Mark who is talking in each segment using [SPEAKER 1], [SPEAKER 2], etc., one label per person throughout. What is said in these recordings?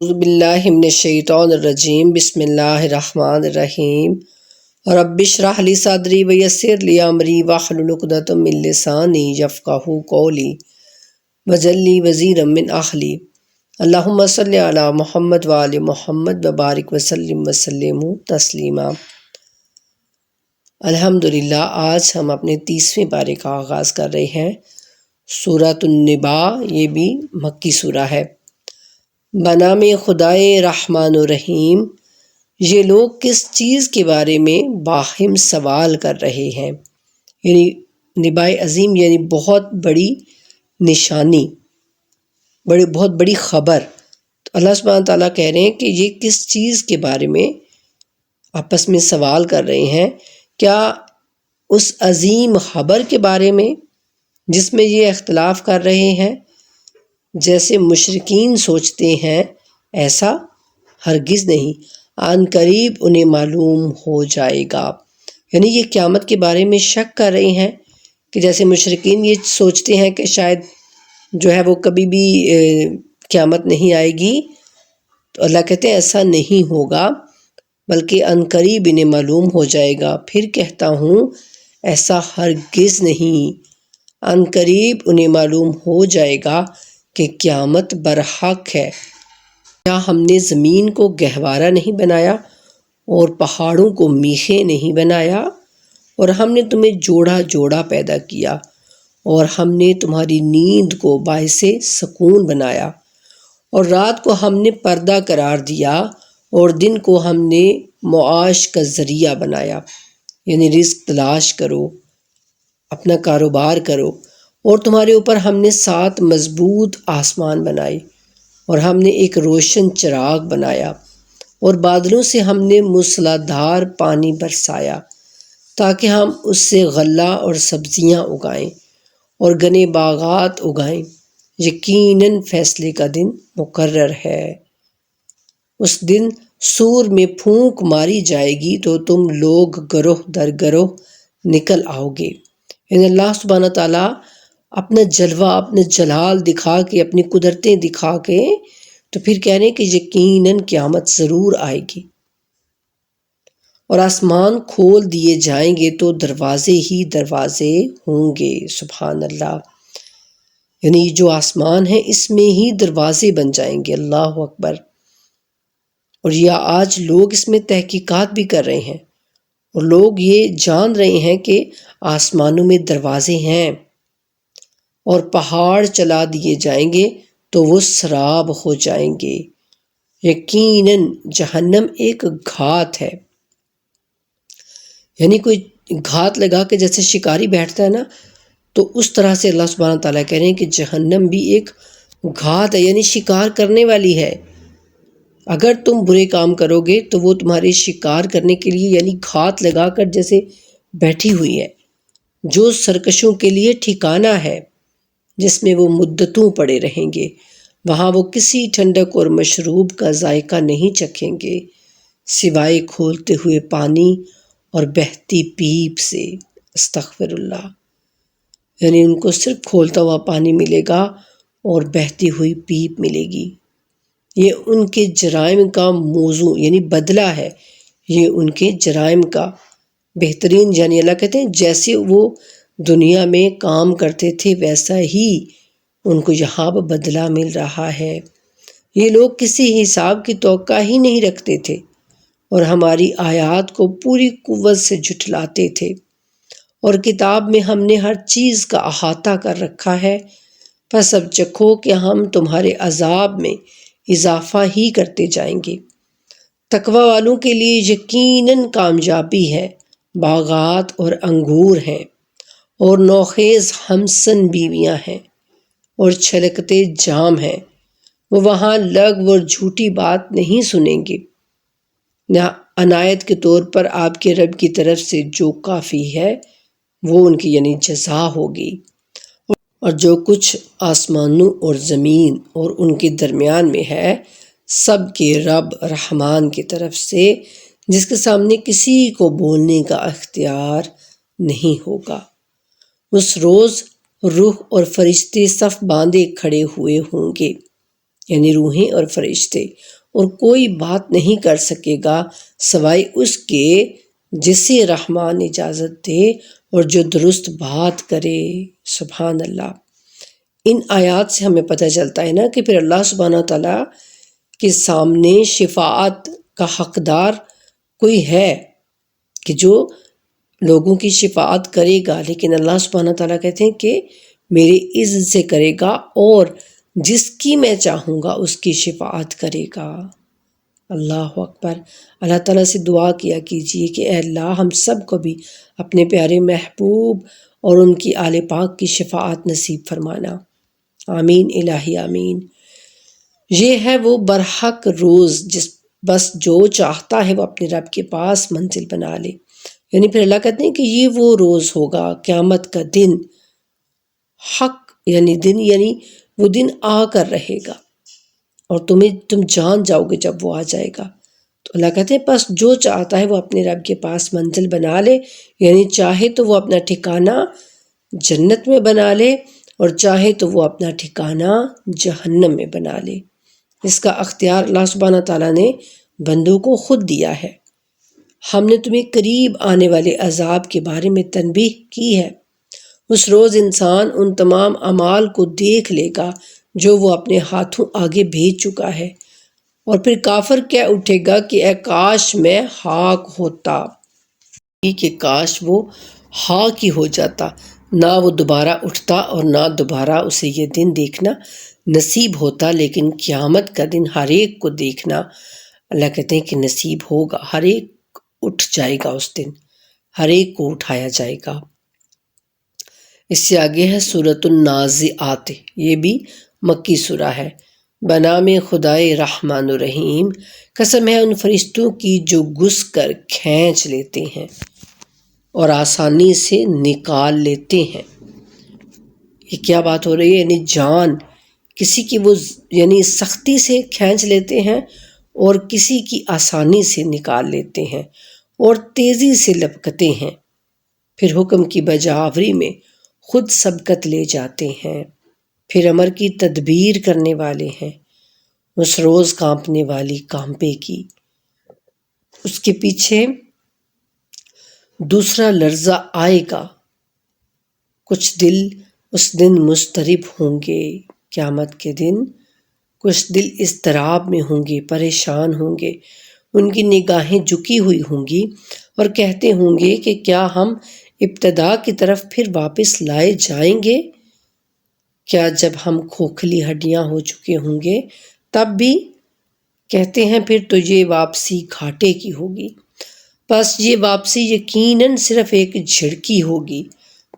[SPEAKER 1] اعوذ باللہ من الشیطان الرجیم بسم اللہ الرحمن الرحیم رب اشرح لی صدری ویسر لی امری واحلل عقدۃ من لسانی یفقہوا قولی واجعل لی وزیرا من اہلی اللہم صلی علی محمد وآل محمد وبارک وسلم تسلیما۔ الحمدللہ آج ہم اپنے 30ویں پارے کا آغاز کر رہے ہیں۔ سورۃ النبا یہ بھی مکی سورہ ہے۔ بنام خدائے رحمان و رحیم، یہ لوگ کس چیز کے بارے میں باہم سوال کر رہے ہیں؟ یعنی نبائے عظیم یعنی بہت بڑی نشانی، بہت بڑی خبر۔ تو اللہ سبحانہ تعالیٰ کہہ رہے ہیں کہ یہ کس چیز کے بارے میں آپس میں سوال کر رہے ہیں؟ کیا اس عظیم خبر کے بارے میں جس میں یہ اختلاف کر رہے ہیں؟ جیسے مشرکین سوچتے ہیں ایسا ہرگز نہیں، عن قریب انہیں معلوم ہو جائے گا۔ یعنی یہ قیامت کے بارے میں شک کر رہے ہیں کہ جیسے مشرکین یہ سوچتے ہیں کہ شاید جو ہے وہ کبھی بھی قیامت نہیں آئے گی، تو اللہ کہتے ہیں ایسا نہیں ہوگا، بلکہ عن قریب انہیں معلوم ہو جائے گا۔ پھر کہتا ہوں ایسا ہرگز نہیں، عن قریب انہیں معلوم ہو جائے گا کہ قیامت برحق ہے۔ کیا ہم نے زمین کو گہوارہ نہیں بنایا اور پہاڑوں کو میخیں نہیں بنایا؟ اور ہم نے تمہیں جوڑا جوڑا پیدا کیا، اور ہم نے تمہاری نیند کو باعث سکون بنایا، اور رات کو ہم نے پردہ قرار دیا، اور دن کو ہم نے معاش کا ذریعہ بنایا۔ یعنی رزق تلاش کرو، اپنا کاروبار کرو۔ اور تمہارے اوپر ہم نے 7 مضبوط آسمان بنائے، اور ہم نے ایک روشن چراغ بنایا، اور بادلوں سے ہم نے موسلادھار پانی برسایا تاکہ ہم اس سے غلہ اور سبزیاں اگائیں اور گنے باغات اگائیں۔ یقیناً فیصلے کا دن مقرر ہے۔ اس دن سور میں پھونک ماری جائے گی تو تم لوگ گروہ در گروہ نکل آؤ گے۔ یعنی اللہ سبحانہ تعالیٰ اپنا جلوہ، اپنا جلال دکھا کے، اپنی قدرتیں دکھا کے تو پھر کہہ رہے ہیں کہ یقیناً قیامت ضرور آئے گی، اور آسمان کھول دیے جائیں گے تو دروازے ہی دروازے ہوں گے۔ سبحان اللہ، یعنی جو آسمان ہے اس میں ہی دروازے بن جائیں گے۔ اللہ اکبر۔ اور یہ آج لوگ اس میں تحقیقات بھی کر رہے ہیں، اور لوگ یہ جان رہے ہیں کہ آسمانوں میں دروازے ہیں، اور پہاڑ چلا دیے جائیں گے تو وہ سراب ہو جائیں گے۔ یقیناً جہنم ایک گھات ہے۔ یعنی کوئی گھات لگا کے جیسے شکاری بیٹھتا ہے نا، تو اس طرح سے اللہ سبحانہ تعالیٰ کہہ رہے ہیں کہ جہنم بھی ایک گھات ہے، یعنی شکار کرنے والی ہے۔ اگر تم برے کام کرو گے تو وہ تمہارے شکار کرنے کے لیے یعنی گھات لگا کر جیسے بیٹھی ہوئی ہے، جو سرکشوں کے لیے ٹھکانہ ہے، جس میں وہ مدتوں پڑے رہیں گے۔ وہاں وہ کسی ٹھنڈک اور مشروب کا ذائقہ نہیں چکھیں گے سوائے کھولتے ہوئے پانی اور بہتی پیپ سے۔ استغفر اللہ۔ یعنی ان کو صرف کھولتا ہوا پانی ملے گا اور بہتی ہوئی پیپ ملے گی۔ یہ ان کے جرائم کا موضوع یعنی بدلہ ہے، یہ ان کے جرائم کا بہترین، یعنی اللہ کہتے ہیں جیسے وہ دنیا میں کام کرتے تھے ویسا ہی ان کو یہاں پر بدلہ مل رہا ہے۔ یہ لوگ کسی حساب کی توقع ہی نہیں رکھتے تھے، اور ہماری آیات کو پوری قوت سے جھٹلاتے تھے، اور کتاب میں ہم نے ہر چیز کا احاطہ کر رکھا ہے، پس اب چکھو کہ ہم تمہارے عذاب میں اضافہ ہی کرتے جائیں گے۔ تقوی والوں کے لیے یقیناً کامیابی ہے، باغات اور انگور ہیں، اور نوخیز ہمسن بیویاں ہیں، اور چھلکتے جام ہیں۔ وہ وہاں لغو اور جھوٹی بات نہیں سنیں گے، نہ عنایت کے طور پر آپ کے رب کی طرف سے جو کافی ہے وہ ان کی یعنی جزا ہوگی۔ اور جو کچھ آسمانوں اور زمین اور ان کے درمیان میں ہے سب کے رب رحمان کی طرف سے، جس کے سامنے کسی کو بولنے کا اختیار نہیں ہوگا۔ اس روز روح اور فرشتے صف باندھے کھڑے ہوئے ہوں گے، یعنی روحیں اور فرشتے، اور کوئی بات نہیں کر سکے گا سوائے اس کے جسے رحمان اجازت دے اور جو درست بات کرے۔ سبحان اللہ۔ ان آیات سے ہمیں پتہ چلتا ہے نا کہ پھر اللہ سبحانہ تعالیٰ کے سامنے شفاعت کا حقدار کوئی ہے کہ جو لوگوں کی شفاعت کرے گا، لیکن اللہ سبحانہ تعالیٰ کہتے ہیں کہ میرے اذن سے کرے گا اور جس کی میں چاہوں گا اس کی شفاعت کرے گا۔ اللہ اکبر۔ اللہ تعالیٰ سے دعا کیا کیجئے کہ اے اللہ ہم سب کو بھی اپنے پیارے محبوب اور ان کی آل پاک کی شفاعت نصیب فرمانا۔ آمین الہی آمین۔ یہ ہے وہ برحق روز بس جو چاہتا ہے وہ اپنے رب کے پاس منزل بنا لے۔ یعنی پھر اللہ کہتے ہیں کہ یہ وہ روز ہوگا، قیامت کا دن، حق یعنی وہ دن آ کر رہے گا اور تم جان جاؤ گے جب وہ آ جائے گا۔ تو اللہ کہتے ہیں بس جو چاہتا ہے وہ اپنے رب کے پاس منزل بنا لے، یعنی چاہے تو وہ اپنا ٹھکانہ جنت میں بنا لے اور چاہے تو وہ اپنا ٹھکانہ جہنم میں بنا لے۔ اس کا اختیار اللہ سبحانہ تعالیٰ نے بندوں کو خود دیا ہے۔ ہم نے تمہیں قریب آنے والے عذاب کے بارے میں تنبیہ کی ہے۔ اس روز انسان ان تمام اعمال کو دیکھ لے گا جو وہ اپنے ہاتھوں آگے بھیج چکا ہے، اور پھر کافر کہہ اٹھے گا کہ اے کاش میں ہلاک ہوتا، کہ کاش وہ ہلاک ہی ہو جاتا، نہ وہ دوبارہ اٹھتا اور نہ دوبارہ اسے یہ دن دیکھنا نصیب ہوتا۔ لیکن قیامت کا دن ہر ایک کو دیکھنا اللہ کہتے ہیں کہ نصیب ہوگا، ہر ایک اٹھ جائے گا، اس دن ہر ایک کو اٹھایا جائے گا۔ اس سے آگے ہے سورۃ النازعات، یہ بھی مکی سورہ ہے۔ بنام خدائے رحمان الرحیم، قسم ہے ان فرشتوں کی جو گھس کر کھینچ لیتے ہیں اور آسانی سے نکال لیتے ہیں۔ یہ کیا بات ہو رہی ہے؟ یعنی جان کسی کی وہ یعنی سختی سے کھینچ لیتے ہیں اور کسی کی آسانی سے نکال لیتے ہیں اور تیزی سے لپکتے ہیں، پھر حکم کی بجاوری میں خود سبقت لے جاتے ہیں، پھر امر کی تدبیر کرنے والے ہیں۔ اس روز کانپنے والی کانپے گی، اس کے پیچھے دوسرا لرزہ آئے گا، کچھ دل اس دن مضطرب ہوں گے۔ قیامت کے دن کچھ دل اضطراب میں ہوں گے، پریشان ہوں گے، ان کی نگاہیں جھکی ہوئی ہوں گی اور کہتے ہوں گے کہ کیا ہم ابتدا کی طرف پھر واپس لائے جائیں گے؟ کیا جب ہم کھوکھلی ہڈیاں ہو چکے ہوں گے تب بھی؟ کہتے ہیں پھر تو یہ واپسی گھاٹے کی ہوگی، بس یہ واپسی یقیناً صرف ایک جھڑکی ہوگی،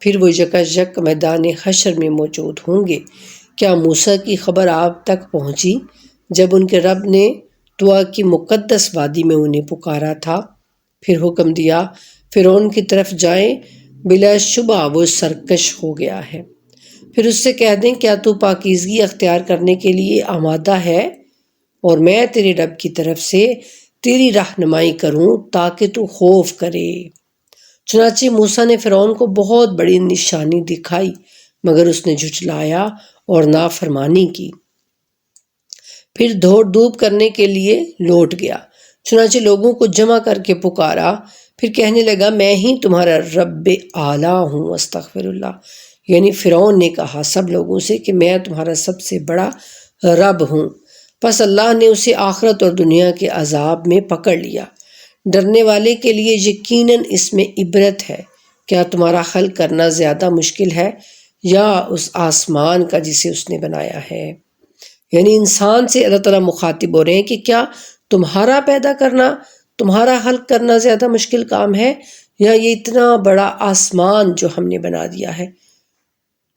[SPEAKER 1] پھر وہ یکایک میدان حشر میں موجود ہوں گے۔ کیا موسیٰ کی خبر آپ تک پہنچی جب ان کے رب نے طویٰ کی مقدس وادی میں انہیں پکارا تھا؟ پھر حکم دیا فرعون کی طرف جائیں، بلا شبہ وہ سرکش ہو گیا ہے۔ پھر اس سے کہہ دیں کیا تو پاکیزگی اختیار کرنے کے لیے آمادہ ہے اور میں تیرے رب کی طرف سے تیری رہنمائی کروں تاکہ تو خوف کرے۔ چنانچہ موسیٰ نے فرعون کو بہت بڑی نشانی دکھائی، مگر اس نے جھٹلایا اور نافرمانی کی، پھر دوڑ دھوپ کرنے کے لیے لوٹ گیا۔ چنانچہ لوگوں کو جمع کر کے پکارا، پھر کہنے لگا میں ہی تمہارا رب اعلیٰ ہوں۔ استغفر اللہ۔ یعنی فرعون نے کہا سب لوگوں سے کہ میں تمہارا سب سے بڑا رب ہوں۔ پس اللہ نے اسے آخرت اور دنیا کے عذاب میں پکڑ لیا۔ ڈرنے والے کے لیے یقیناً اس میں عبرت ہے۔ کیا تمہارا حل کرنا زیادہ مشکل ہے یا اس آسمان کا جسے اس نے بنایا ہے؟ یعنی انسان سے اللہ تعالیٰ مخاطب ہو رہے ہیں کہ کیا تمہارا پیدا کرنا، تمہارا حل کرنا زیادہ مشکل کام ہے یا یہ اتنا بڑا آسمان جو ہم نے بنا دیا ہے؟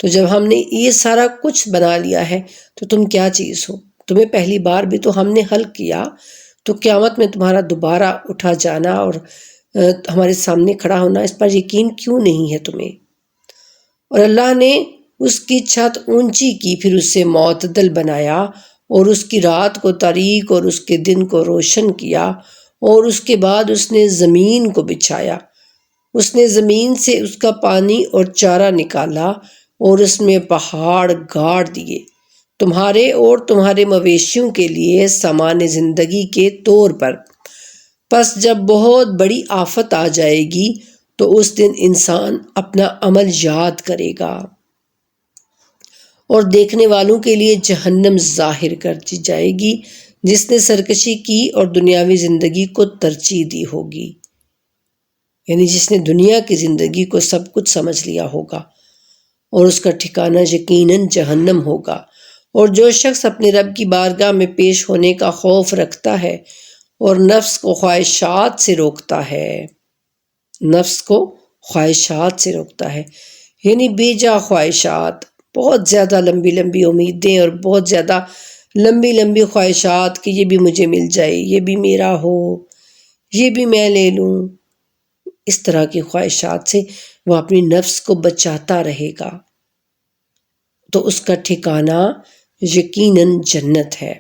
[SPEAKER 1] تو جب ہم نے یہ سارا کچھ بنا لیا ہے تو تم کیا چیز ہو؟ تمہیں پہلی بار بھی تو ہم نے حل کیا، تو قیامت میں تمہارا دوبارہ اٹھا جانا اور ہمارے سامنے کھڑا ہونا، اس پر یقین کیوں نہیں ہے تمہیں؟ اور اللہ نے اس کی چھت اونچی کی، پھر اسے معتدل بنایا اور اس کی رات کو تاریک اور اس کے دن کو روشن کیا، اور اس کے بعد اس نے زمین کو بچھایا، اس نے زمین سے اس کا پانی اور چارہ نکالا اور اس میں پہاڑ گاڑ دیے، تمہارے اور تمہارے مویشیوں کے لیے سامان زندگی کے طور پر۔ پس جب بہت بڑی آفت آ جائے گی تو اس دن انسان اپنا عمل یاد کرے گا اور دیکھنے والوں کے لیے جہنم ظاہر کر دی جائے گی جس نے سرکشی کی اور دنیاوی زندگی کو ترجیح دی ہوگی، یعنی جس نے دنیا کی زندگی کو سب کچھ سمجھ لیا ہوگا، اور اس کا ٹھکانہ یقیناً جہنم ہوگا۔ اور جو شخص اپنے رب کی بارگاہ میں پیش ہونے کا خوف رکھتا ہے اور نفس کو خواہشات سے روکتا ہے، یعنی بے جا خواہشات، بہت زیادہ لمبی لمبی امیدیں اور بہت زیادہ لمبی لمبی خواہشات کہ یہ بھی مجھے مل جائے، یہ بھی میرا ہو، یہ بھی میں لے لوں، اس طرح کی خواہشات سے وہ اپنی نفس کو بچاتا رہے گا تو اس کا ٹھکانہ یقیناً جنت ہے۔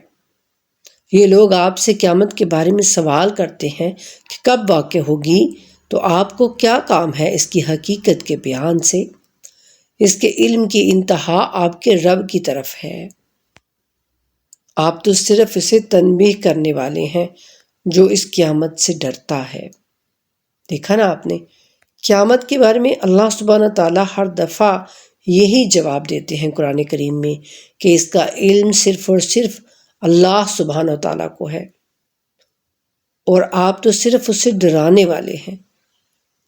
[SPEAKER 1] یہ لوگ آپ سے قیامت کے بارے میں سوال کرتے ہیں کہ کب واقع ہوگی، تو آپ کو کیا کام ہے اس کی حقیقت کے بیان سے؟ اس کے علم کی انتہا آپ کے رب کی طرف ہے، آپ تو صرف اسے تنبیہ کرنے والے ہیں جو اس قیامت سے ڈرتا ہے۔ دیکھا نا آپ نے، قیامت کے بارے میں اللہ سبحانہ تعالیٰ ہر دفعہ یہی جواب دیتے ہیں قرآن کریم میں کہ اس کا علم صرف اور صرف اللہ سبحانہ تعالیٰ کو ہے، اور آپ تو صرف اسے ڈرانے والے ہیں۔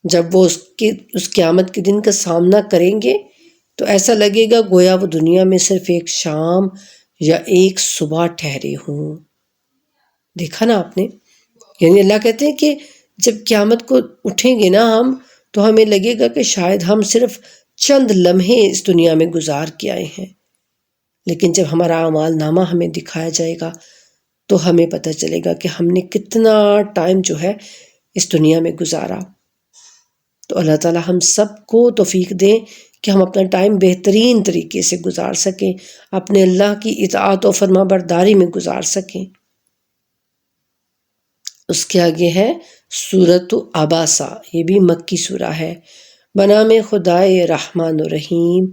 [SPEAKER 1] جب وہ اس قیامت کے دن کا سامنا کریں گے تو ایسا لگے گا گویا وہ دنیا میں صرف ایک شام یا ایک صبح ٹھہرے ہوں۔ دیکھا نا آپ نے، یعنی اللہ کہتے ہیں کہ جب قیامت کو اٹھیں گے نا ہم، تو ہمیں لگے گا کہ شاید ہم صرف چند لمحے اس دنیا میں گزار کے آئے ہیں، لیکن جب ہمارا اعمال نامہ ہمیں دکھایا جائے گا تو ہمیں پتہ چلے گا کہ ہم نے کتنا ٹائم جو ہے اس دنیا میں گزارا۔ تو اللہ تعالیٰ ہم سب کو توفیق دیں کہ ہم اپنا ٹائم بہترین طریقے سے گزار سکیں، اپنے اللہ کی اطاعت و فرما برداری میں گزار سکیں۔ اس کے آگے ہے سورۃ عباسہ، یہ بھی مکی سورہ ہے۔ بنام خدائے رحمان الرحیم،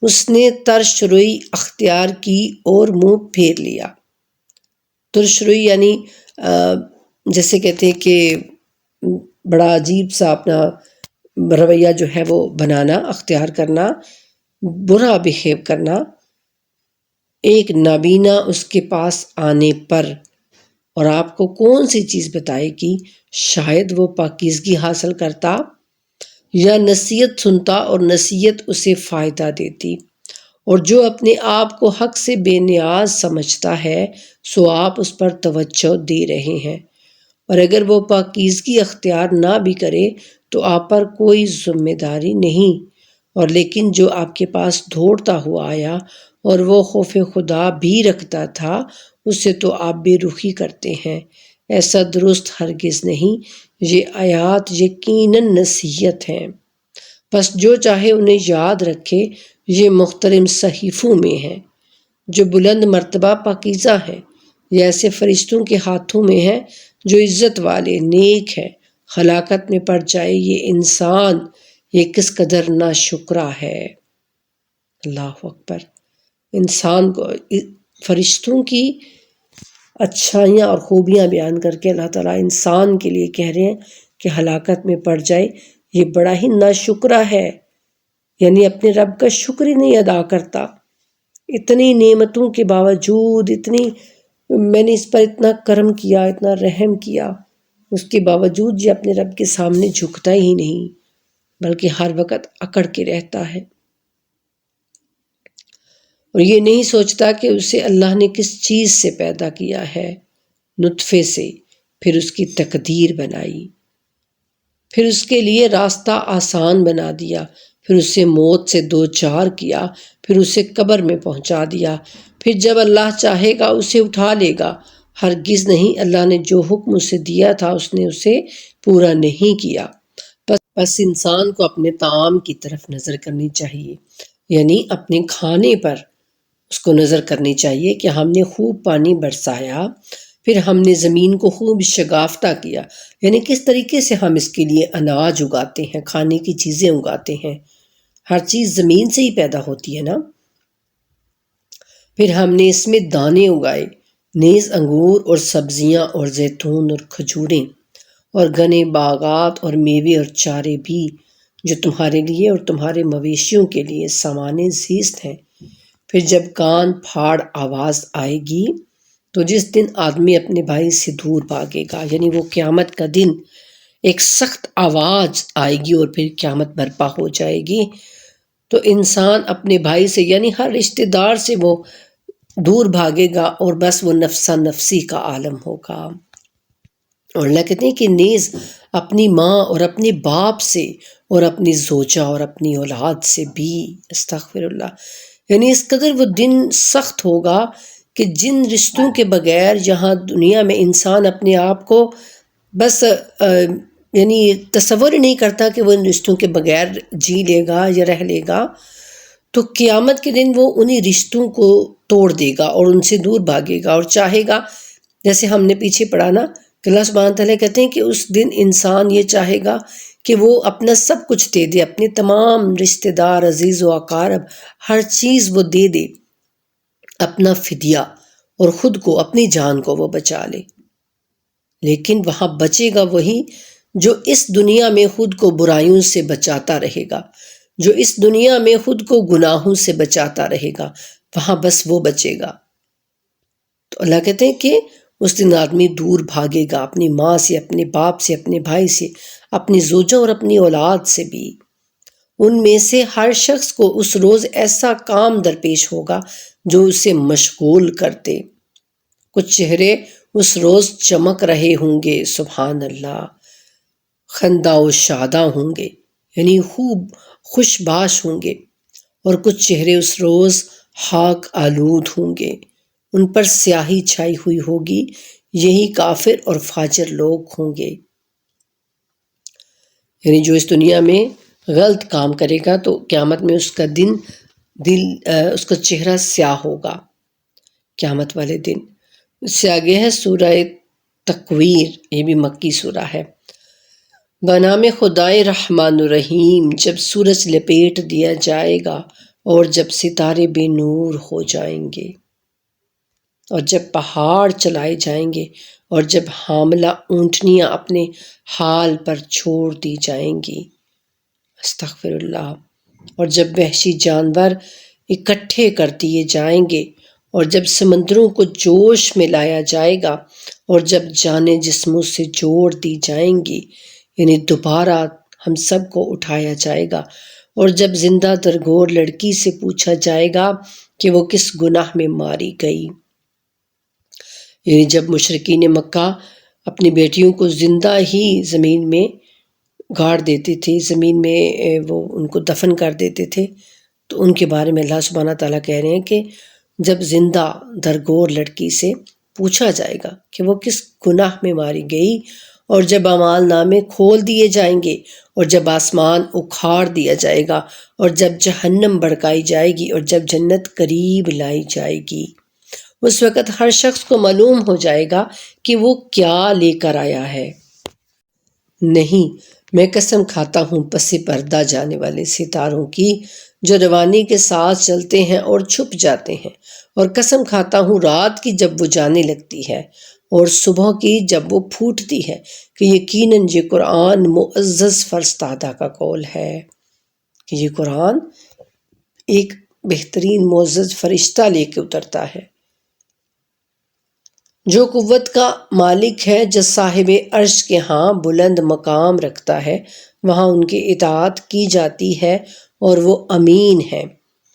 [SPEAKER 1] اس نے ترش روئی اختیار کی اور منہ پھیر لیا۔ ترش روئی یعنی جیسے کہتے ہیں کہ بڑا عجیب سا اپنا رویہ جو ہے وہ بنانا، اختیار کرنا، برا بہیو کرنا، ایک نابینا اس کے پاس آنے پر، اور آپ کو کون سی چیز بتائے گی، شاید وہ پاکیزگی حاصل کرتا یا نصیحت سنتا اور نصیحت اسے فائدہ دیتی، اور جو اپنے آپ کو حق سے بے نیاز سمجھتا ہے سو آپ اس پر توجہ دے رہے ہیں، اور اگر وہ پاکیزگی اختیار نہ بھی کرے تو آپ پر کوئی ذمہ داری نہیں، اور لیکن جو آپ کے پاس دوڑتا ہوا آیا اور وہ خوف خدا بھی رکھتا تھا اس سے تو آپ بے رخی کرتے ہیں، ایسا درست ہرگز نہیں، یہ آیات یقیناً نصیحت ہیں، پس جو چاہے انہیں یاد رکھے، یہ محترم صحیفوں میں ہیں جو بلند مرتبہ پاکیزہ ہیں، یہ ایسے فرشتوں کے ہاتھوں میں ہیں جو عزت والے نیک ہیں، ہلاکت میں پڑ جائے یہ انسان، یہ کس قدر ناشکرا ہے۔ اللہ اکبر، انسان کو فرشتوں کی اچھائیاں اور خوبیاں بیان کر کے اللہ تعالیٰ انسان کے لیے کہہ رہے ہیں کہ ہلاکت میں پڑ جائے، یہ بڑا ہی ناشکرا ہے، یعنی اپنے رب کا شکر ہی نہیں ادا کرتا۔ اتنی نعمتوں کے باوجود، میں نے اس پر اتنا کرم کیا، اتنا رحم کیا، اس کے باوجود یہ اپنے رب کے سامنے جھکتا ہی نہیں، بلکہ ہر وقت اکڑ کے رہتا ہے، اور یہ نہیں سوچتا کہ اسے اللہ نے کس چیز سے پیدا کیا ہے، نطفے سے، پھر اس کی تقدیر بنائی، پھر اس کے لیے راستہ آسان بنا دیا، پھر اسے موت سے دوچار کیا، پھر اسے قبر میں پہنچا دیا، پھر جب اللہ چاہے گا اسے اٹھا لے گا۔ ہرگز نہیں، اللہ نے جو حکم اسے دیا تھا اس نے اسے پورا نہیں کیا۔ بس انسان کو اپنے طعام کی طرف نظر کرنی چاہیے، یعنی اپنے کھانے پر اس کو نظر کرنی چاہیے کہ ہم نے خوب پانی برسایا، پھر ہم نے زمین کو خوب شگافتہ کیا، یعنی کس طریقے سے ہم اس کے لیے اناج اگاتے ہیں، کھانے کی چیزیں اگاتے ہیں، ہر چیز زمین سے ہی پیدا ہوتی ہے نا۔ پھر ہم نے اس میں دانے اگائے، نیز انگور اور سبزیاں اور زیتون اور کھجوریں اور گھنے باغات اور میوے اور چارے بھی، جو تمہارے لیے اور تمہارے مویشیوں کے لیے سامان زیست ہیں۔ پھر جب کان پھاڑ آواز آئے گی تو جس دن آدمی اپنے بھائی سے دور بھاگے گا، یعنی وہ قیامت کا دن، ایک سخت آواز آئے گی اور پھر قیامت برپا ہو جائے گی، تو انسان اپنے بھائی سے یعنی ہر رشتہ دار سے وہ دور بھاگے گا اور بس وہ نفسا نفسی کا عالم ہوگا۔ اور اللہ کہتے ہیں کہ نیز اپنی ماں اور اپنے باپ سے اور اپنی زوجہ اور اپنی اولاد سے بھی، استغفر اللہ، یعنی اس قدر وہ دن سخت ہوگا کہ جن رشتوں کے بغیر یہاں دنیا میں انسان اپنے آپ کو بس یعنی تصور ہی نہیں کرتا کہ وہ ان رشتوں کے بغیر جی لے گا یا رہ لے گا، تو قیامت کے دن وہ انہی رشتوں کو توڑ دے گا اور ان سے دور بھاگے گا اور چاہے گا، جیسے ہم نے پیچھے پڑھا نا کہ اللہ سبحانہ تعالیٰ کہتے ہیں کہ اس دن انسان یہ چاہے گا کہ وہ اپنا سب کچھ دے دے، اپنے تمام رشتہ دار، عزیز و اقارب، ہر چیز وہ دے دے، اپنا فدیہ، اور خود کو، اپنی جان کو وہ بچا لے، لیکن وہاں بچے گا وہی جو اس دنیا میں خود کو برائیوں سے بچاتا رہے گا، جو اس دنیا میں خود کو گناہوں سے بچاتا رہے گا، وہاں بس وہ بچے گا۔ تو اللہ کہتے ہیں کہ اس دن آدمی دور بھاگے گا اپنی ماں سے، اپنے باپ سے، اپنے بھائی سے، اپنی زوجہ اور اپنی اولاد سے بھی۔ ان میں سے ہر شخص کو اس روز ایسا کام درپیش ہوگا جو اسے مشغول کرتے۔ کچھ چہرے اس روز چمک رہے ہوں گے، سبحان اللہ، خندہ و شاداں ہوں گے، یعنی خوب خوش باش ہوں گے، اور کچھ چہرے اس روز خاک آلود ہوں گے، ان پر سیاہی چھائی ہوئی ہوگی، یہی کافر اور فاجر لوگ ہوں گے۔ یعنی جو اس دنیا میں غلط کام کرے گا تو قیامت میں اس کا اس کا چہرہ سیاہ ہوگا قیامت والے دن۔ اس سے آگے ہے سورہ تکویر، یہ بھی مکی سورہ ہے۔ بنام خدائے رحمان الرحیم، جب سورج لپیٹ دیا جائے گا اور جب ستارے بے نور ہو جائیں گے، اور جب پہاڑ چلائے جائیں گے، اور جب حاملہ اونٹنیاں اپنے حال پر چھوڑ دی جائیں گی، استغفر اللہ، اور جب وحشی جانور اکٹھے کر دیے جائیں گے، اور جب سمندروں کو جوش میں لایا جائے گا، اور جب جانیں جسموں سے جوڑ دی جائیں گی، یعنی دوبارہ ہم سب کو اٹھایا جائے گا، اور جب زندہ درگور لڑکی سے پوچھا جائے گا کہ وہ کس گناہ میں ماری گئی، یعنی جب مشرکین مکہ اپنی بیٹیوں کو زندہ ہی زمین میں گاڑ دیتے تھے، زمین میں وہ ان کو دفن کر دیتے تھے، تو ان کے بارے میں اللہ سبحانہ تعالیٰ کہہ رہے ہیں کہ جب زندہ درگور لڑکی سے پوچھا جائے گا کہ وہ کس گناہ میں ماری گئی، اور جب اعمال نامے کھول دیے جائیں گے، اور جب آسمان اکھاڑ دیا جائے گا، اور جب جہنم بھڑکائی جائے گی، اور جب جنت قریب لائی جائے گی، اس وقت ہر شخص کو معلوم ہو جائے گا کہ وہ کیا لے کر آیا ہے۔ نہیں، میں قسم کھاتا ہوں پس پردہ جانے والے ستاروں کی جو روانی کے ساتھ چلتے ہیں اور چھپ جاتے ہیں، اور قسم کھاتا ہوں رات کی جب وہ جانے لگتی ہے، اور صبح کی جب وہ پھوٹتی ہے، کہ یقیناً یہ قرآن معزز فرستادہ کا قول ہے، کہ یہ قرآن ایک بہترین معزز فرشتہ لے کے اترتا ہے، جو قوت کا مالک ہے، جو صاحب عرش کے ہاں بلند مقام رکھتا ہے، وہاں ان کی اطاعت کی جاتی ہے اور وہ امین ہے۔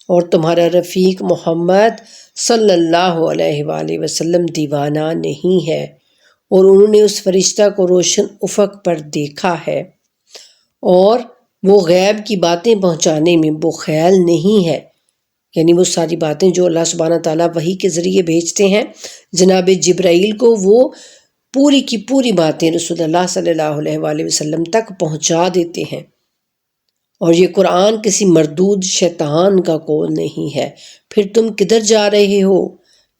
[SPEAKER 1] اور تمہارا رفیق محمد صلی اللہ علیہ وآلہ وسلم دیوانہ نہیں ہے، اور انہوں نے اس فرشتہ کو روشن افق پر دیکھا ہے، اور وہ غیب کی باتیں پہنچانے میں بخیل نہیں ہے، یعنی وہ ساری باتیں جو اللہ سبحانہ تعالیٰ وحی کے ذریعے بھیجتے ہیں جناب جبرائیل کو، وہ پوری کی پوری باتیں رسول اللہ صلی اللہ علیہ وآلہ وسلم تک پہنچا دیتے ہیں، اور یہ قرآن کسی مردود شیطان کا قول نہیں ہے۔ پھر تم کدھر جا رہے ہو؟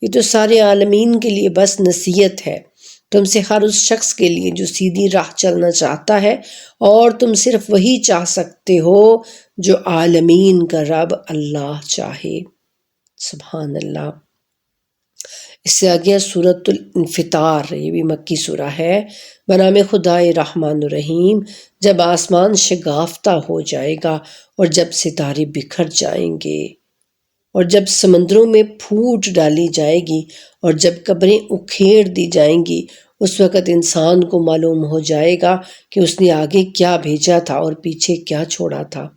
[SPEAKER 1] یہ تو سارے عالمین کے لیے بس نصیحت ہے، تم سے ہر اس شخص کے لیے جو سیدھی راہ چلنا چاہتا ہے، اور تم صرف وہی چاہ سکتے ہو جو عالمین کا رب اللہ چاہے، سبحان اللہ۔ اس سے آگے سورۃ الانفطار، یہ بھی مکی سورہ ہے۔ بنام خدائے رحمان الرحیم، جب آسمان شگافتہ ہو جائے گا اور جب ستارے بکھر جائیں گے اور جب سمندروں میں پھوٹ ڈالی جائے گی اور جب قبریں اکھیڑ دی جائیں گی، اس وقت انسان کو معلوم ہو جائے گا کہ اس نے آگے کیا بھیجا تھا اور پیچھے کیا چھوڑا تھا۔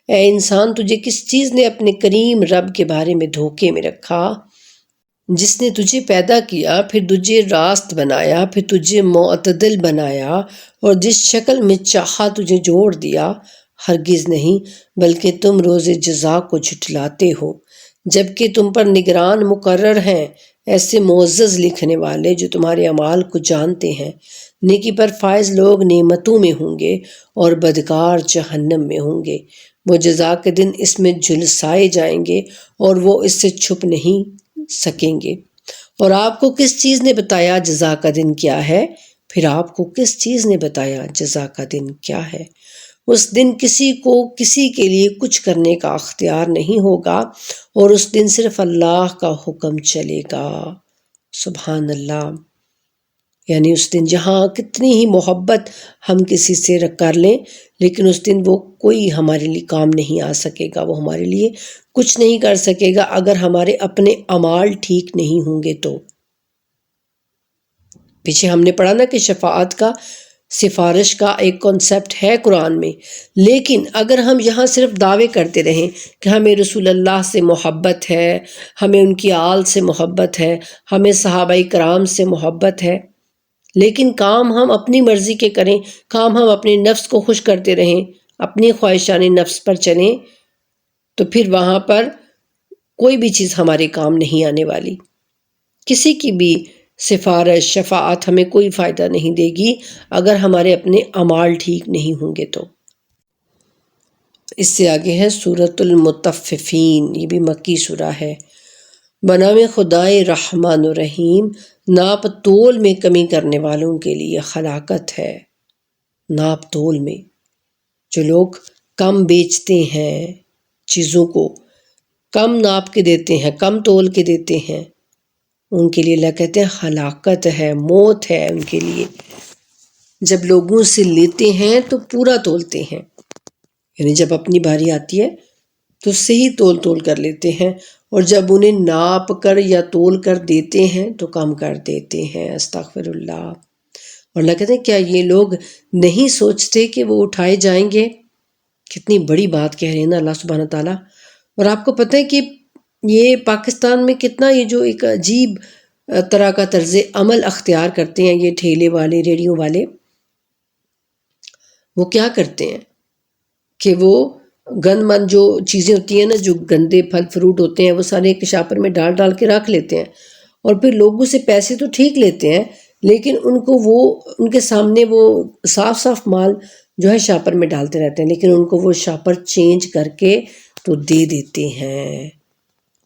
[SPEAKER 1] اے انسان، تجھے کس چیز نے اپنے کریم رب کے بارے میں دھوکے میں رکھا، جس نے تجھے پیدا کیا، پھر تجھے راست بنایا، پھر تجھے معتدل بنایا اور جس شکل میں چاہا تجھے جوڑ دیا؟ ہرگز نہیں، بلکہ تم روز جزا کو جھٹلاتے ہو، جبکہ تم پر نگران مقرر ہیں ایسے معزز لکھنے والے جو تمہارے اعمال کو جانتے ہیں۔ نیکی پر فائز لوگ نعمتوں میں ہوں گے اور بدکار جہنم میں ہوں گے۔ وہ جزا کے دن اس میں جھلسائے جائیں گے اور وہ اس سے چھپ نہیں سکیں گے۔ اور آپ کو کس چیز نے بتایا جزا کا دن کیا ہے؟ پھر آپ کو کس چیز نے بتایا جزا کا دن کیا ہے؟ اس دن کسی کو کسی کے لیے کچھ کرنے کا اختیار نہیں ہوگا اور اس دن صرف اللہ کا حکم چلے گا۔ سبحان اللہ۔ یعنی اس دن جہاں کتنی ہی محبت ہم کسی سے کر لیں، لیکن اس دن وہ کوئی ہمارے لیے کام نہیں آ سکے گا، وہ ہمارے لیے کچھ نہیں کر سکے گا اگر ہمارے اپنے اعمال ٹھیک نہیں ہوں گے تو۔ پیچھے ہم نے پڑھا نا کہ شفاعت کا، سفارش کا ایک کنسپٹ ہے قرآن میں، لیکن اگر ہم یہاں صرف دعوے کرتے رہیں کہ ہمیں رسول اللہ سے محبت ہے، ہمیں ان کی آل سے محبت ہے، ہمیں صحابہ کرام سے محبت ہے، لیکن کام ہم اپنی مرضی کے کریں، کام ہم اپنے نفس کو خوش کرتے رہیں، اپنی خواہشان نفس پر چلیں، تو پھر وہاں پر کوئی بھی چیز ہمارے کام نہیں آنے والی۔ کسی کی بھی سفارش، شفاعت ہمیں کوئی فائدہ نہیں دے گی اگر ہمارے اپنے اعمال ٹھیک نہیں ہوں گے تو۔ اس سے آگے ہے سورۃ المطففین، یہ بھی مکی سورہ ہے۔ بنام خدائے رحمان الرحیم، ناپ تول میں کمی کرنے والوں کے لیے ہلاکت ہے۔ ناپ تول میں جو لوگ کم بیچتے ہیں، چیزوں کو کم ناپ کے دیتے ہیں، کم تول کے دیتے ہیں، ان کے لیے اللہ کہتے ہیں ہلاکت ہے، موت ہے ان کے لیے۔ جب لوگوں سے لیتے ہیں تو پورا تولتے ہیں، یعنی جب اپنی باری آتی ہے تو صحیح تول کر لیتے ہیں، اور جب انہیں ناپ کر یا تول کر دیتے ہیں تو کم کر دیتے ہیں۔ استغفر اللہ۔ اور اللہ کہتے ہیں کیا یہ لوگ نہیں سوچتے کہ وہ اٹھائے جائیں گے؟ کتنی بڑی بات کہہ رہے ہیں نا اللہ سبحانہ تعالیٰ۔ اور آپ کو پتہ ہے کہ یہ پاکستان میں کتنا یہ جو ایک عجیب طرح کا طرز عمل اختیار کرتے ہیں یہ ٹھیلے والے، ریڑیوں والے، وہ کیا کرتے ہیں کہ وہ گند من جو چیزیں ہوتی ہیں نا، جو گندے پھل فروٹ ہوتے ہیں، وہ سارے ایک شاپر میں ڈال کے رکھ لیتے ہیں، اور پھر لوگوں سے پیسے تو ٹھیک لیتے ہیں، لیکن ان کو وہ ان کے سامنے وہ صاف مال جو ہے شاپر میں ڈالتے رہتے ہیں، لیکن ان کو وہ شاپر چینج کر کے تو دے دیتے ہیں۔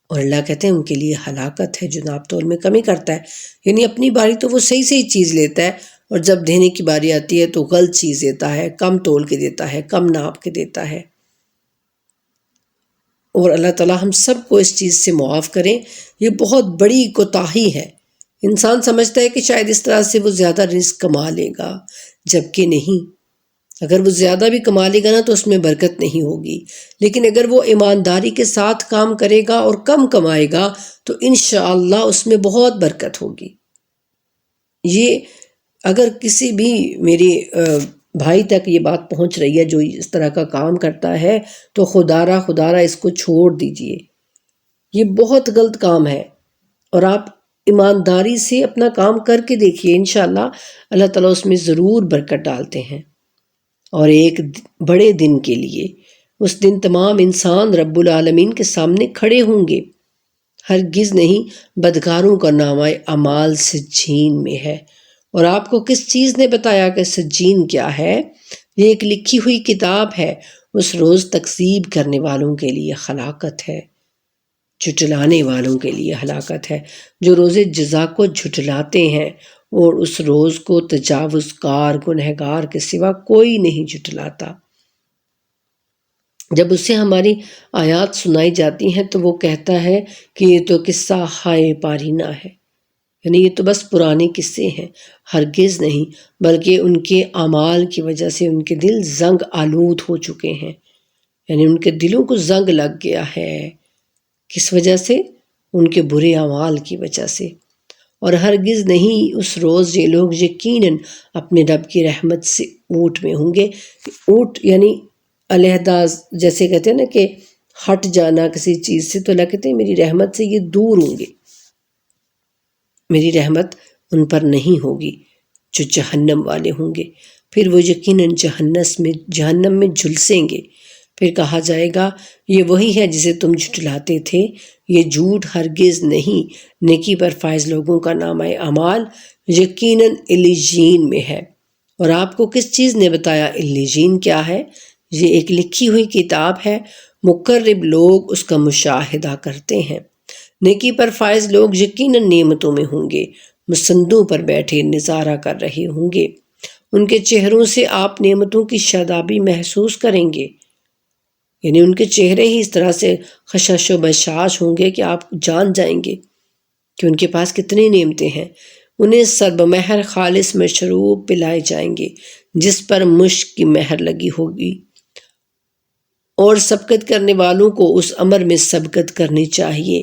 [SPEAKER 1] اور اللہ کہتے ہیں ان کے لیے ہلاکت ہے جو ناپ تول میں کمی کرتا ہے، یعنی اپنی باری تو وہ صحیح چیز لیتا ہے، اور جب دینے کی باری آتی ہے تو غلط چیز دیتا ہے، کم تول کے دیتا ہے، کم ناپ کے دیتا ہے۔ اور اللہ تعالیٰ ہم سب کو اس چیز سے معاف کریں۔ یہ بہت بڑی کوتاہی ہے۔ انسان سمجھتا ہے کہ شاید اس طرح سے وہ زیادہ رزق کما لے گا، جبکہ نہیں۔ اگر وہ زیادہ بھی کما لے گا نا تو اس میں برکت نہیں ہوگی، لیکن اگر وہ ایمانداری کے ساتھ کام کرے گا اور کم کمائے گا تو انشاءاللہ اس میں بہت برکت ہوگی۔ یہ اگر کسی بھی میرے بھائی تک یہ بات پہنچ رہی ہے جو اس طرح کا کام کرتا ہے تو خدا را اس کو چھوڑ دیجئے، یہ بہت غلط کام ہے، اور آپ ایمانداری سے اپنا کام کر کے دیکھیے، انشاءاللہ اللہ تعالیٰ اس میں ضرور برکت ڈالتے ہیں۔ اور ایک بڑے دن کے لیے، اس دن تمام انسان رب العالمین کے سامنے کھڑے ہوں گے، ہرگز نہیں بدکاروں کا نامہ اعمال سجین میں ہے۔ اور آپ کو کس چیز نے بتایا کہ سجین کیا ہے؟ یہ ایک لکھی ہوئی کتاب ہے، اس روز تکذیب کرنے والوں کے لیے ہلاکت ہے، جھٹلانے والوں کے لیے ہلاکت ہے، جو روز جزا کو جھٹلاتے ہیں، اور اس روز کو تجاوز کار گنہگار کے سوا کوئی نہیں جھٹلاتا۔ جب اسے ہماری آیات سنائی جاتی ہیں تو وہ کہتا ہے کہ یہ تو قصہ ہائے پارینہ ہے، یعنی یہ تو بس پرانے قصے ہیں۔ ہرگز نہیں، بلکہ ان کے اعمال کی وجہ سے ان کے دل زنگ آلود ہو چکے ہیں، یعنی ان کے دلوں کو زنگ لگ گیا ہے۔ کس وجہ سے؟ ان کے برے اعمال کی وجہ سے۔ اور ہرگز نہیں اس روز یہ لوگ یقیناً اپنے رب کی رحمت سے اونٹ میں ہوں گے۔ اونٹ یعنی علیحدہ، جیسے کہتے ہیں نا کہ ہٹ جانا کسی چیز سے، تو اللہ کہتے ہیں میری رحمت سے یہ دور ہوں گے، میری رحمت ان پر نہیں ہوگی جو جہنم والے ہوں گے۔ پھر وہ یقیناً جہنم میں جھلسیں گے۔ پھر کہا جائے گا یہ وہی ہے جسے تم جھٹلاتے تھے، یہ جھوٹ ہرگز نہیں، نیکی پر فائز لوگوں کا نامہ اعمال یقیناً علیجین میں ہے۔ اور آپ کو کس چیز نے بتایا علیجین کیا ہے؟ یہ ایک لکھی ہوئی کتاب ہے، مقرب لوگ اس کا مشاہدہ کرتے ہیں۔ نیکی پر فائز لوگ یقیناً نعمتوں میں ہوں گے، مسندوں پر بیٹھے نظارہ کر رہے ہوں گے، ان کے چہروں سے آپ نعمتوں کی شادابی محسوس کریں گے، یعنی ان کے چہرے ہی اس طرح سے خشش و بشاش ہوں گے کہ آپ جان جائیں گے کہ ان کے پاس کتنی نعمتیں ہیں۔ انہیں سرب مہر خالص مشروب پلائے جائیں گے جس پر مشک کی مہر لگی ہوگی، اور سبقت کرنے والوں کو اس امر میں سبقت کرنی چاہیے۔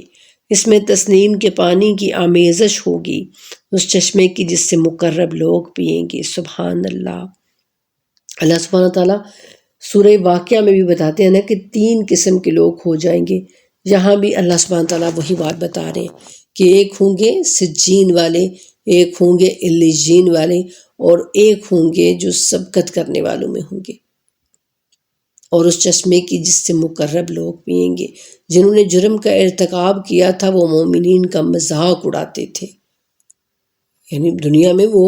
[SPEAKER 1] اس میں تسنیم کے پانی کی آمیزش ہوگی، اس چشمے کی جس سے مقرب لوگ پئیں گے۔ سبحان اللہ۔ اللہ سبحانہ تعالیٰ سورہ واقعہ میں بھی بتاتے ہیں نا کہ 3 قسم کے لوگ ہو جائیں گے۔ یہاں بھی اللہ سبحانہ تعالیٰ وہی بات بتا رہے ہیں کہ ایک ہوں گے سجین والے، ایک ہوں گے علیجین والے، اور ایک ہوں گے جو سبقت کرنے والوں میں ہوں گے، اور اس چشمے کی جس سے مقرب لوگ پئیں گے۔ جنہوں نے جرم کا ارتکاب کیا تھا وہ مومنین کا مذاق اڑاتے تھے، یعنی دنیا میں وہ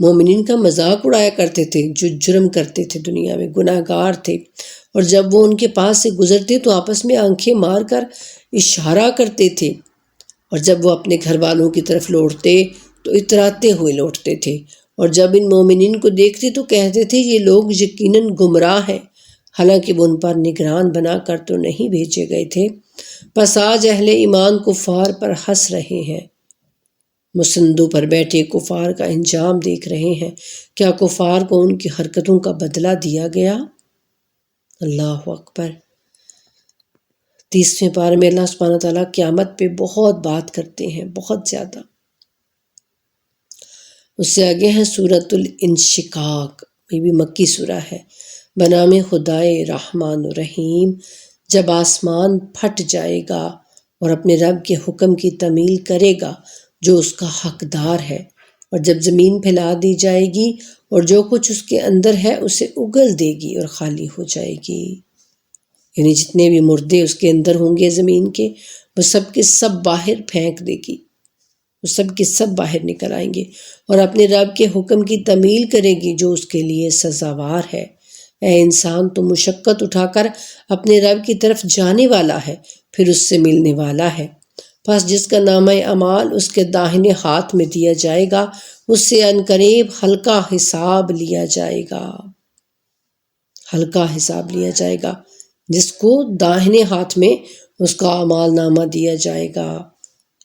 [SPEAKER 1] مومنین کا مذاق اڑایا کرتے تھے جو جرم کرتے تھے، دنیا میں گناہ گار تھے، اور جب وہ ان کے پاس سے گزرتے تو آپس میں آنکھیں مار کر اشارہ کرتے تھے، اور جب وہ اپنے گھر والوں کی طرف لوٹتے تو اتراتے ہوئے لوٹتے تھے، اور جب ان مومنین کو دیکھتے تو کہتے تھے یہ لوگ یقیناً گمراہ ہیں، حالانکہ وہ ان پر نگران بنا کر تو نہیں بھیجے گئے تھے۔ پس آج اہل ایمان کفار پر ہنس رہے ہیں، مسندوں پر بیٹھے کفار کا انجام دیکھ رہے ہیں۔ کیا کفار کو ان کی حرکتوں کا بدلہ دیا گیا؟ اللہ اکبر۔ 30ویں پارے میں اللہ سبحانہ تعالیٰ قیامت پہ بہت بات کرتے ہیں، بہت زیادہ۔ اس سے آگے ہے سورۃ الانشقاق، یہ بھی مکی سورہ ہے۔ بنام خدائے رحمان الرحیم، جب آسمان پھٹ جائے گا اور اپنے رب کے حکم کی تعمیل کرے گا جو اس کا حقدار ہے، اور جب زمین پھیلا دی جائے گی اور جو کچھ اس کے اندر ہے اسے اگل دے گی اور خالی ہو جائے گی، یعنی جتنے بھی مردے اس کے اندر ہوں گے زمین کے، وہ سب کے سب باہر پھینک دے گی، وہ سب کے سب باہر نکل آئیں گے، اور اپنے رب کے حکم کی تعمیل کرے گی جو اس کے لیے سزاوار ہے۔ اے انسان تو مشقت اٹھا کر اپنے رب کی طرف جانے والا ہے، پھر اس سے ملنے والا ہے۔ پس جس کا نامہ اعمال اس کے داہنے ہاتھ میں دیا جائے گا اس سے عنقریب ہلکا حساب لیا جائے گا، ہلکا حساب لیا جائے گا جس کو داہنے ہاتھ میں اس کا اعمال نامہ دیا جائے گا۔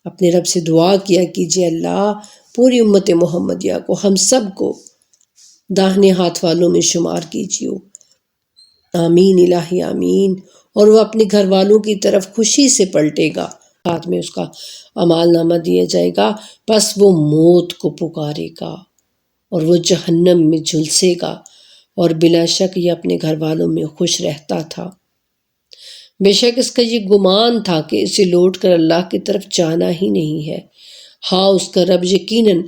[SPEAKER 1] اپنے رب سے دعا کیا کیجئے اللہ پوری امت محمدیہ کو، ہم سب کو داہنے ہاتھ والوں میں شمار کیجیے، آمین الہی آمین۔ اور وہ اپنے گھر والوں کی طرف خوشی سے پلٹے گا، ہاتھ میں اس کا اعمال نامہ دیا جائے گا، پس وہ موت کو پکارے گا اور وہ جہنم میں جھلسے گا، اور بلا شک یہ اپنے گھر والوں میں خوش رہتا تھا۔ بے شک اس کا یہ گمان تھا کہ اسے لوٹ کر اللہ کی طرف جانا ہی نہیں ہے۔ ہاں اس کا رب یقیناً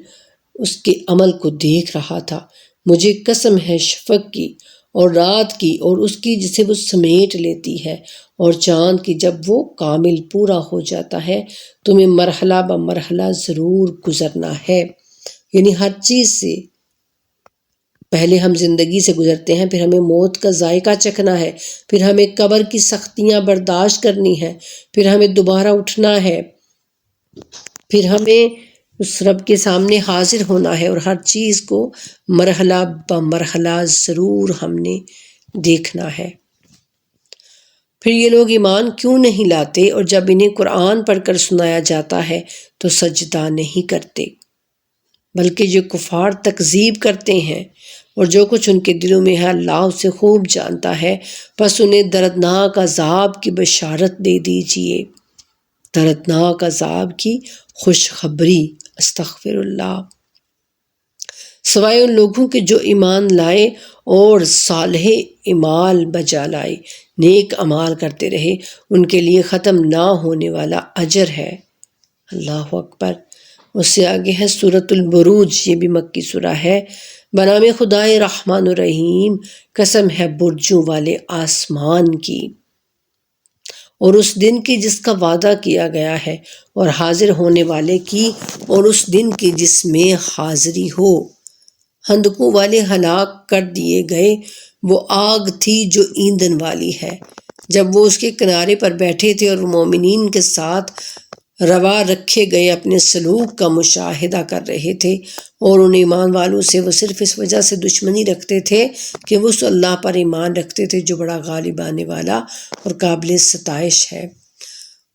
[SPEAKER 1] اس کے عمل کو دیکھ رہا تھا۔ مجھے قسم ہے شفق کی اور رات کی اور اس کی جسے وہ سمیٹ لیتی ہے، اور چاند کی جب وہ کامل پورا ہو جاتا ہے۔ تمہیں مرحلہ بمرحلہ ضرور گزرنا ہے، یعنی ہر چیز سے پہلے ہم زندگی سے گزرتے ہیں، پھر ہمیں موت کا ذائقہ چکھنا ہے، پھر ہمیں قبر کی سختیاں برداشت کرنی ہے، پھر ہمیں دوبارہ اٹھنا ہے، پھر ہمیں اس رب کے سامنے حاضر ہونا ہے، اور ہر چیز کو مرحلہ بمرحلہ ضرور ہم نے دیکھنا ہے۔ پھر یہ لوگ ایمان کیوں نہیں لاتے اور جب انہیں قرآن پڑھ کر سنایا جاتا ہے تو سجدہ نہیں کرتے، بلکہ جو کفار تکذیب کرتے ہیں اور جو کچھ ان کے دلوں میں ہے اللہ اسے خوب جانتا ہے، پس انہیں دردناک عذاب کی بشارت دے دیجیے، دردناک عذاب کی خوشخبری۔ استغفر اللہ۔ سوائے ان لوگوں کے جو ایمان لائے اور صالح اعمال بجا لائے، نیک اعمال کرتے رہے، ان کے لیے ختم نہ ہونے والا اجر ہے۔ اللہ اکبر۔ اس سے آگے ہے سورۃ البروج، یہ بھی مکی سورہ ہے۔ بنام خدائے رحمان الرحیم، قسم ہے برجوں والے آسمان کی اور اس دن کی جس کا وعدہ کیا گیا ہے، اور حاضر ہونے والے کی اور اس دن کی جس میں حاضری ہو۔ ہندکوں والے ہلاک کر دیے گئے، وہ آگ تھی جو ایندھن والی ہے، جب وہ اس کے کنارے پر بیٹھے تھے اور مومنین کے ساتھ روا رکھے گئے اپنے سلوک کا مشاہدہ کر رہے تھے، اور ان ایمان والوں سے وہ صرف اس وجہ سے دشمنی رکھتے تھے کہ وہ اس اللہ پر ایمان رکھتے تھے جو بڑا غالب آنے والا اور قابل ستائش ہے،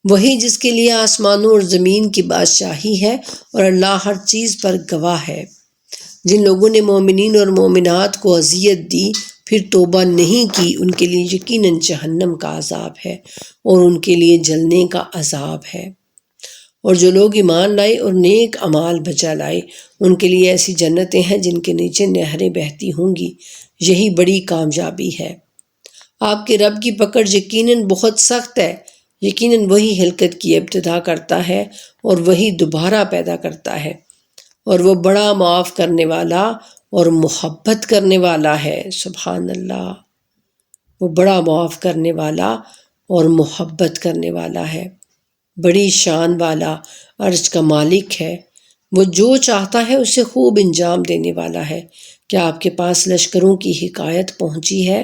[SPEAKER 1] وہی جس کے لیے آسمانوں اور زمین کی بادشاہی ہے، اور اللہ ہر چیز پر گواہ ہے۔ جن لوگوں نے مومنین اور مومنات کو اذیت دی پھر توبہ نہیں کی، ان کے لیے یقیناً جہنم کا عذاب ہے اور ان کے لیے جلنے کا عذاب ہے۔ اور جو لوگ ایمان لائے اور نیک اعمال بجا لائے، ان کے لیے ایسی جنتیں ہیں جن کے نیچے نہریں بہتی ہوں گی، یہی بڑی کامیابی ہے۔ آپ کے رب کی پکڑ یقیناً بہت سخت ہے، یقیناً وہی ہلکت کی ابتدا کرتا ہے اور وہی دوبارہ پیدا کرتا ہے، اور وہ بڑا معاف کرنے والا اور محبت کرنے والا ہے۔ سبحان اللہ۔ وہ بڑا معاف کرنے والا اور محبت کرنے والا ہے، بڑی شان والا، عرش کا مالک ہے، وہ جو چاہتا ہے اسے خوب انجام دینے والا ہے۔ کیا آپ کے پاس لشکروں کی حکایت پہنچی ہے،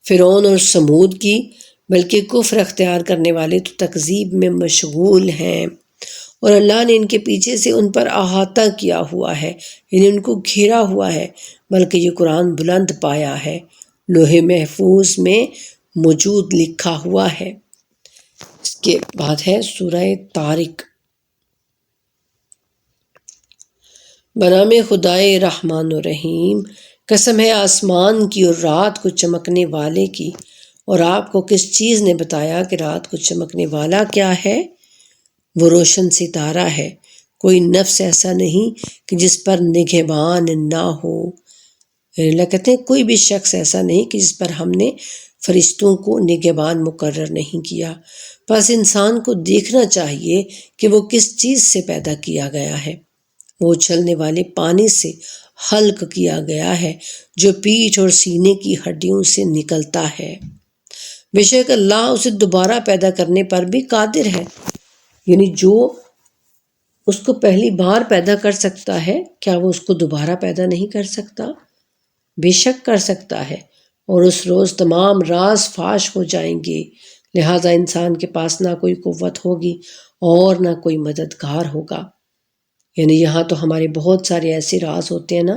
[SPEAKER 1] فرعون اور سمود کی؟ بلکہ کفر اختیار کرنے والے تو تکذیب میں مشغول ہیں، اور اللہ نے ان کے پیچھے سے ان پر احاطہ کیا ہوا ہے، یعنی ان کو گھیرا ہوا ہے، بلکہ یہ قرآن بلند پایا ہے، لوح محفوظ میں موجود لکھا ہوا ہے۔ اس کے بعد ہے سورہ طارق۔ بنام خدائے رحمان الرحیم، قسم ہے آسمان کی اور رات کو چمکنے والے کی، اور آپ کو کس چیز نے بتایا کہ رات کو چمکنے والا کیا ہے؟ وہ روشن ستارہ ہے، کوئی نفس ایسا نہیں کہ جس پر نگہبان نہ ہو۔ اللہ کہتے ہیں کوئی بھی شخص ایسا نہیں کہ جس پر ہم نے فرشتوں کو نگہبان مقرر نہیں کیا، پس انسان کو دیکھنا چاہیے کہ وہ کس چیز سے پیدا کیا گیا ہے۔ وہ اچھلنے والے پانی سے خلق کیا گیا ہے جو پیٹھ اور سینے کی ہڈیوں سے نکلتا ہے۔ بے شک اللہ اسے دوبارہ پیدا کرنے پر بھی قادر ہے، یعنی جو اس کو پہلی بار پیدا کر سکتا ہے، کیا وہ اس کو دوبارہ پیدا نہیں کر سکتا؟ بے شک کر سکتا ہے، اور اس روز تمام راز فاش ہو جائیں گے، لہٰذا انسان کے پاس نہ کوئی قوت ہوگی اور نہ کوئی مددگار ہوگا۔ یعنی یہاں تو ہمارے بہت سارے ایسے راز ہوتے ہیں نا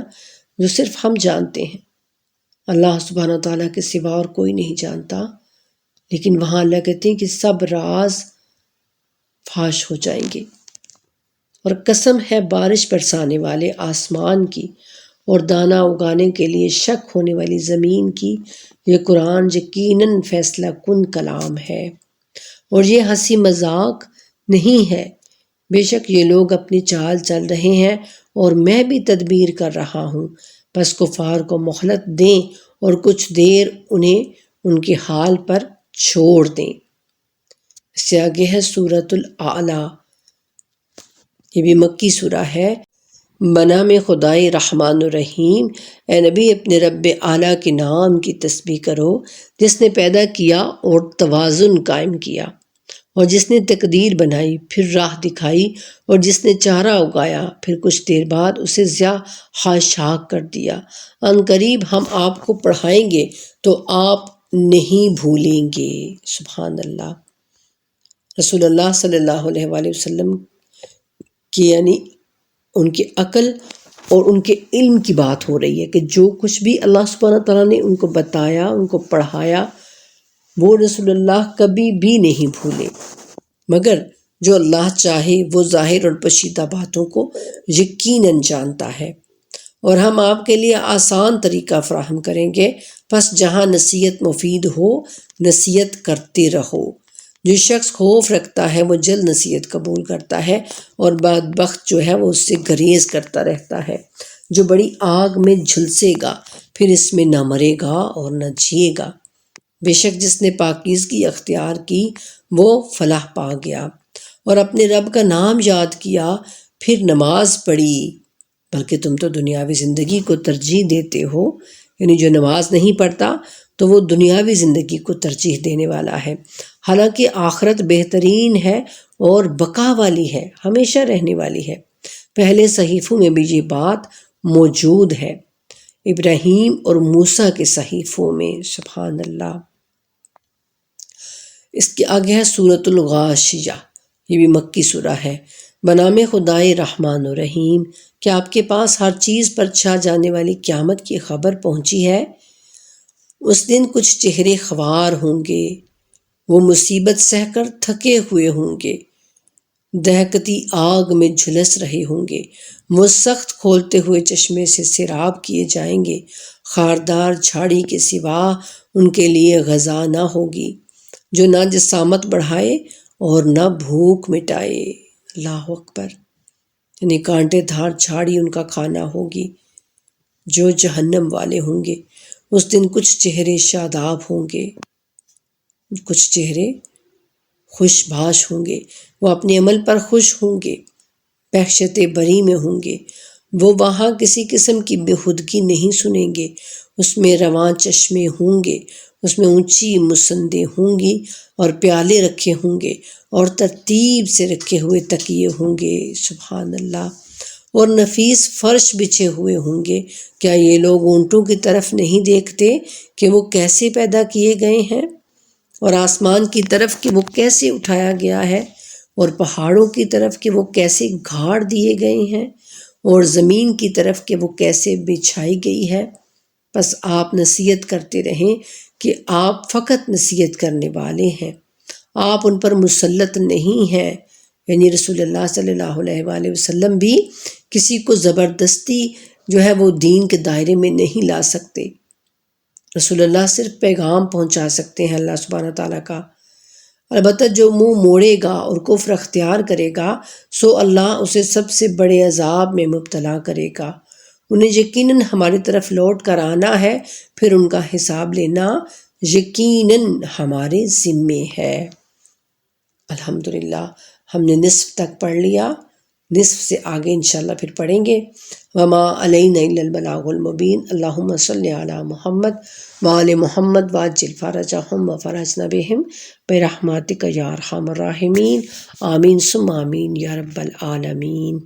[SPEAKER 1] جو صرف ہم جانتے ہیں، اللہ سبحانہ تعالیٰ کے سوا اور کوئی نہیں جانتا، لیکن وہاں اللہ کہتے ہیں کہ سب راز فاش ہو جائیں گے۔ اور قسم ہے بارش برسانے والے آسمان کی اور دانہ اگانے کے لیے شک ہونے والی زمین کی، یہ قرآن یقیناً فیصلہ کن کلام ہے اور یہ ہنسی مذاق نہیں ہے۔ بے شک یہ لوگ اپنی چال چل رہے ہیں اور میں بھی تدبیر کر رہا ہوں، بس کفار کو مہلت دیں اور کچھ دیر انہیں ان کے حال پر چھوڑ دیں۔ اس سے آگے ہے سورۃ الاعلیٰ، یہ بھی مکی سورہ ہے۔ بنام خدائے رحمان الرحیم، اے نبی اپنے رب اعلیٰ کے نام کی تسبیح کرو جس نے پیدا کیا اور توازن قائم کیا، اور جس نے تقدیر بنائی پھر راہ دکھائی، اور جس نے چارہ اگایا پھر کچھ دیر بعد اسے ضیاء خاشاک کر دیا۔ ان قریب ہم آپ کو پڑھائیں گے تو آپ نہیں بھولیں گے۔ سبحان اللہ۔ رسول اللہ صلی اللہ علیہ وآلہ وسلم کی یعنی ان کی عقل اور ان کے علم کی بات ہو رہی ہے کہ جو کچھ بھی اللہ سبحانہ تعالیٰ نے ان کو بتایا، ان کو پڑھایا، وہ رسول اللہ کبھی بھی نہیں بھولے، مگر جو اللہ چاہے وہ ظاہر اور پوشیدہ باتوں کو یقیناً جانتا ہے، اور ہم آپ کے لیے آسان طریقہ فراہم کریں گے، پس جہاں نصیحت مفید ہو نصیحت کرتے رہو۔ جو شخص خوف رکھتا ہے وہ جلد نصیحت قبول کرتا ہے، اور بدبخت جو ہے وہ اس سے گریز کرتا رہتا ہے۔ جو بڑی آگ میں جھلسے گا پھر اس میں نہ مرے گا اور نہ جیے گا۔ بے شک جس نے پاکیزگی اختیار کی وہ فلاح پا گیا، اور اپنے رب کا نام یاد کیا پھر نماز پڑھی۔ بلکہ تم تو دنیاوی زندگی کو ترجیح دیتے ہو، یعنی جو نماز نہیں پڑھتا تو وہ دنیاوی زندگی کو ترجیح دینے والا ہے، حالانکہ آخرت بہترین ہے اور بقا والی ہے، ہمیشہ رہنے والی ہے۔ پہلے صحیفوں میں بھی یہ بات موجود ہے، ابراہیم اور موسیٰ کے صحیفوں میں۔ سبحان اللہ۔ اس کے آگے ہے سورۃ الغاشیہ، یہ بھی مکی سورہ ہے۔ بنام خدائے رحمان و رحیم، کیا آپ کے پاس ہر چیز پر چھا جانے والی قیامت کی خبر پہنچی ہے؟ اس دن کچھ چہرے خوار ہوں گے، وہ مصیبت سہ کر تھکے ہوئے ہوں گے، دہکتی آگ میں جھلس رہے ہوں گے، وہ سخت کھولتے ہوئے چشمے سے سیراب کیے جائیں گے، خاردار جھاڑی کے سوا ان کے لیے غذا نہ ہوگی، جو نہ جسامت بڑھائے اور نہ بھوک مٹائے۔ اللہ اکبر۔ یعنی کانٹے دھار جھاڑی ان کا کھانا ہوگی جو جہنم والے ہوں گے۔ اس دن کچھ چہرے شاداب ہوں گے، کچھ چہرے خوش باش ہوں گے، وہ اپنے عمل پر خوش ہوں گے، بہشت بری میں ہوں گے، وہ وہاں کسی قسم کی بےہودگی نہیں سنیں گے، اس میں رواں چشمے ہوں گے، اس میں اونچی مسندیں ہوں گی اور پیالے رکھے ہوں گے اور ترتیب سے رکھے ہوئے تکیے ہوں گے۔ سبحان اللہ۔ اور نفیس فرش بچھے ہوئے ہوں گے۔ کیا یہ لوگ اونٹوں کی طرف نہیں دیکھتے کہ وہ کیسے پیدا کیے گئے ہیں، اور آسمان کی طرف کہ وہ کیسے اٹھایا گیا ہے، اور پہاڑوں کی طرف کہ وہ کیسے گھاڑ دیے گئے ہیں، اور زمین کی طرف کہ وہ کیسے بچھائی گئی ہے؟ بس آپ نصیحت کرتے رہیں کہ آپ فقط نصیحت کرنے والے ہیں، آپ ان پر مسلط نہیں ہیں۔ یعنی رسول اللہ صلی اللہ علیہ وآلہ وسلم بھی کسی کو زبردستی جو ہے وہ دین کے دائرے میں نہیں لا سکتے۔ رسول اللہ صرف پیغام پہنچا سکتے ہیں اللہ سبحانہ تعالیٰ کا۔ البتہ جو منہ موڑے گا اور کفر اختیار کرے گا سو اللہ اسے سب سے بڑے عذاب میں مبتلا کرے گا۔ انہیں یقیناً ہماری طرف لوٹ کر آنا ہے، پھر ان کا حساب لینا یقیناً ہمارے ذمے ہے۔ الحمدللہ ہم نے نصف تک پڑھ لیا، نصف سے آگے انشاءاللہ پھر پڑھیں گے۔ وما علینا الا البلاغ المبین۔ اللہم صلی علی محمد وآل محمد وعجل فرجہم وفرجنا بہم برحمتک یا ارحم الراحمین۔ آمین ثم آمین یا رب العالمین۔